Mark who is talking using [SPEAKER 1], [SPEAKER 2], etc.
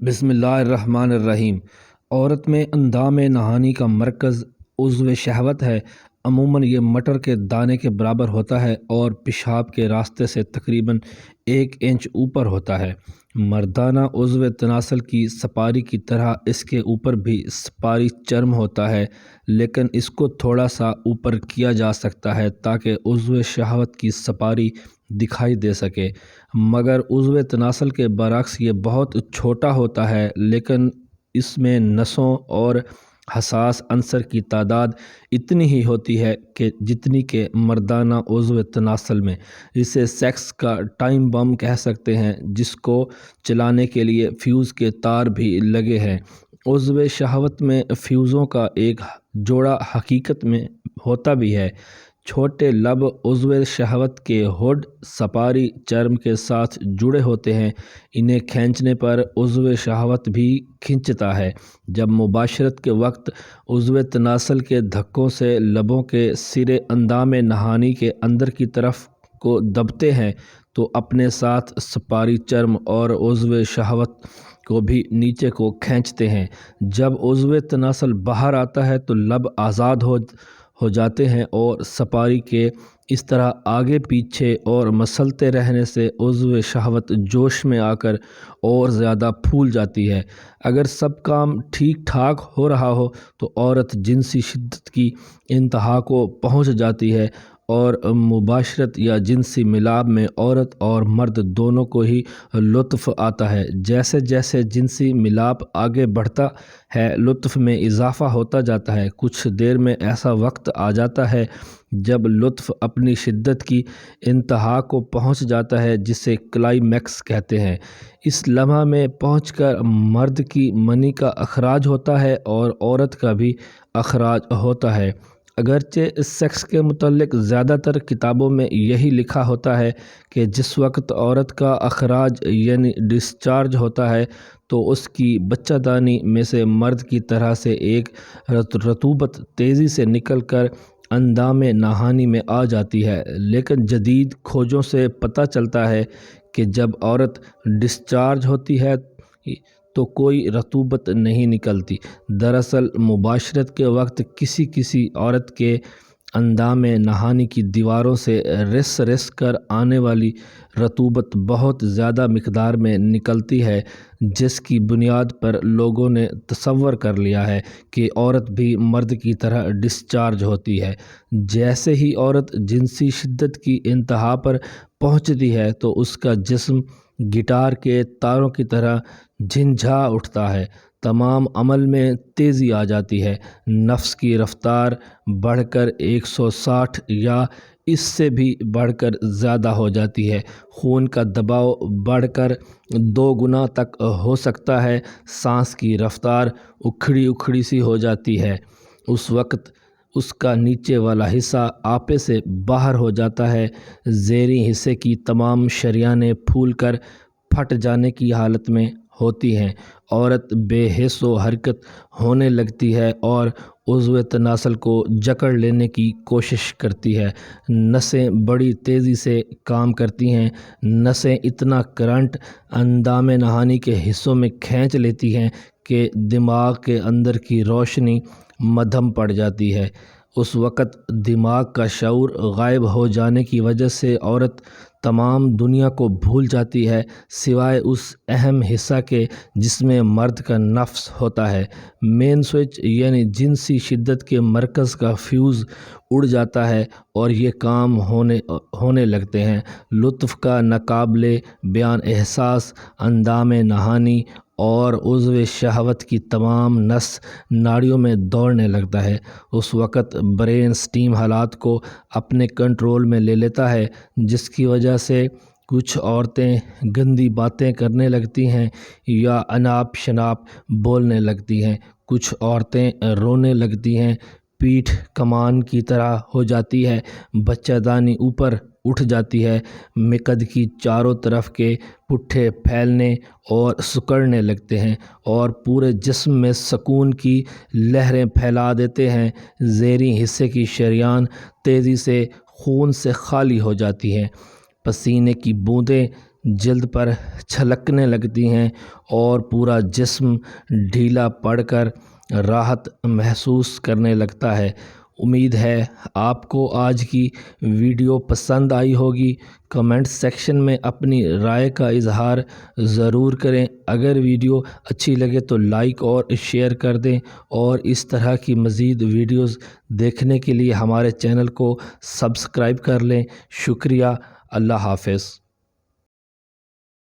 [SPEAKER 1] بسم اللہ الرحمن الرحیم۔ عورت میں اندام نہانی کا مرکز عضو شہوت ہے۔ عموماً یہ مٹر کے دانے کے برابر ہوتا ہے اور پیشاب کے راستے سے تقریباً 1 انچ اوپر ہوتا ہے۔ مردانہ عضو تناسل کی سپاری کی طرح اس کے اوپر بھی سپاری چرم ہوتا ہے، لیکن اس کو تھوڑا سا اوپر کیا جا سکتا ہے تاکہ عضو شہوت کی سپاری دکھائی دے سکے، مگر عضو تناسل کے برعکس یہ بہت چھوٹا ہوتا ہے، لیکن اس میں نسوں اور حساس عنصر کی تعداد اتنی ہی ہوتی ہے کہ جتنی کہ مردانہ عضو تناسل میں۔ اسے سیکس کا ٹائم بم کہہ سکتے ہیں، جس کو چلانے کے لیے فیوز کے تار بھی لگے ہیں۔ عضو شہوت میں فیوزوں کا ایک جوڑا حقیقت میں ہوتا بھی ہے۔ چھوٹے لب عضو شہوت کے ہوڈ سپاری چرم کے ساتھ جڑے ہوتے ہیں۔ انہیں کھینچنے پر عضو شہوت بھی کھنچتا ہے۔ جب مباشرت کے وقت عضو تناسل کے دھکوں سے لبوں کے سرے اندام نہانی کے اندر کی طرف کو دبتے ہیں تو اپنے ساتھ سپاری چرم اور عضو شہوت کو بھی نیچے کو کھینچتے ہیں۔ جب عضو تناسل باہر آتا ہے تو لب آزاد ہو جاتے ہیں اور سپاری کے اس طرح آگے پیچھے اور مسلتے رہنے سے عضو شہوت جوش میں آ کر اور زیادہ پھول جاتی ہے۔ اگر سب کام ٹھیک ٹھاک ہو رہا ہو تو عورت جنسی شدت کی انتہا کو پہنچ جاتی ہے اور مباشرت یا جنسی ملاپ میں عورت اور مرد دونوں کو ہی لطف آتا ہے۔ جیسے جیسے جنسی ملاپ آگے بڑھتا ہے، لطف میں اضافہ ہوتا جاتا ہے۔ کچھ دیر میں ایسا وقت آ جاتا ہے جب لطف اپنی شدت کی انتہا کو پہنچ جاتا ہے، جسے کلائمیکس کہتے ہیں۔ اس لمحہ میں پہنچ کر مرد کی منی کا اخراج ہوتا ہے اور عورت کا بھی اخراج ہوتا ہے۔ اگرچہ سیکس کے متعلق زیادہ تر کتابوں میں یہی لکھا ہوتا ہے کہ جس وقت عورت کا اخراج یعنی ڈسچارج ہوتا ہے تو اس کی بچہ دانی میں سے مرد کی طرح سے ایک رطوبت تیزی سے نکل کر اندام نہانی میں آ جاتی ہے، لیکن جدید کھوجوں سے پتہ چلتا ہے کہ جب عورت ڈسچارج ہوتی ہے تو کوئی رطوبت نہیں نکلتی۔ دراصل مباشرت کے وقت کسی عورت کے اندام نہانی کی دیواروں سے رس رس کر آنے والی رطوبت بہت زیادہ مقدار میں نکلتی ہے، جس کی بنیاد پر لوگوں نے تصور کر لیا ہے کہ عورت بھی مرد کی طرح ڈسچارج ہوتی ہے۔ جیسے ہی عورت جنسی شدت کی انتہا پر پہنچتی ہے تو اس کا جسم گٹار کے تاروں کی طرح جھنجھا اٹھتا ہے، تمام عمل میں تیزی آ جاتی ہے، نفس کی رفتار بڑھ کر 160 یا اس سے بھی بڑھ کر زیادہ ہو جاتی ہے، خون کا دباؤ بڑھ کر 2 گنا تک ہو سکتا ہے، سانس کی رفتار اکھڑی اکھڑی سی ہو جاتی ہے۔ اس وقت اس کا نیچے والا حصہ آپے سے باہر ہو جاتا ہے، زیریں حصے کی تمام شریانیں پھول کر پھٹ جانے کی حالت میں ہوتی ہیں، عورت بے حس و حرکت ہونے لگتی ہے اور عضو تناسل کو جکڑ لینے کی کوشش کرتی ہے۔ نسیں بڑی تیزی سے کام کرتی ہیں، نسیں اتنا کرنٹ اندام نہانی کے حصوں میں کھینچ لیتی ہیں کہ دماغ کے اندر کی روشنی مدھم پڑ جاتی ہے۔ اس وقت دماغ کا شعور غائب ہو جانے کی وجہ سے عورت تمام دنیا کو بھول جاتی ہے سوائے اس اہم حصہ کے جس میں مرد کا نفس ہوتا ہے۔ مین سوئچ یعنی جنسی شدت کے مرکز کا فیوز اڑ جاتا ہے اور یہ کام ہونے لگتے ہیں۔ لطف کا ناقابل بیان احساس اندام نہانی اور عضو شہوت کی تمام نس ناڑیوں میں دوڑنے لگتا ہے۔ اس وقت برین سٹیم حالات کو اپنے کنٹرول میں لے لیتا ہے، جس کی وجہ سے کچھ عورتیں گندی باتیں کرنے لگتی ہیں یا اناپ شناپ بولنے لگتی ہیں، کچھ عورتیں رونے لگتی ہیں، پیٹھ کمان کی طرح ہو جاتی ہے، بچہ دانی اوپر اٹھ جاتی ہے، مقد کی چاروں طرف کے پٹھے پھیلنے اور سکڑنے لگتے ہیں اور پورے جسم میں سکون کی لہریں پھیلا دیتے ہیں، زیریں حصے کی شریان تیزی سے خون سے خالی ہو جاتی ہیں، پسینے کی بوندیں جلد پر چھلکنے لگتی ہیں اور پورا جسم ڈھیلا پڑ کر راحت محسوس کرنے لگتا ہے۔ امید ہے آپ کو آج کی ویڈیو پسند آئی ہوگی۔ کمنٹ سیکشن میں اپنی رائے کا اظہار ضرور کریں۔ اگر ویڈیو اچھی لگے تو لائک اور شیئر کر دیں، اور اس طرح کی مزید ویڈیوز دیکھنے کے لیے ہمارے چینل کو سبسکرائب کر لیں۔ شکریہ۔ اللہ حافظ۔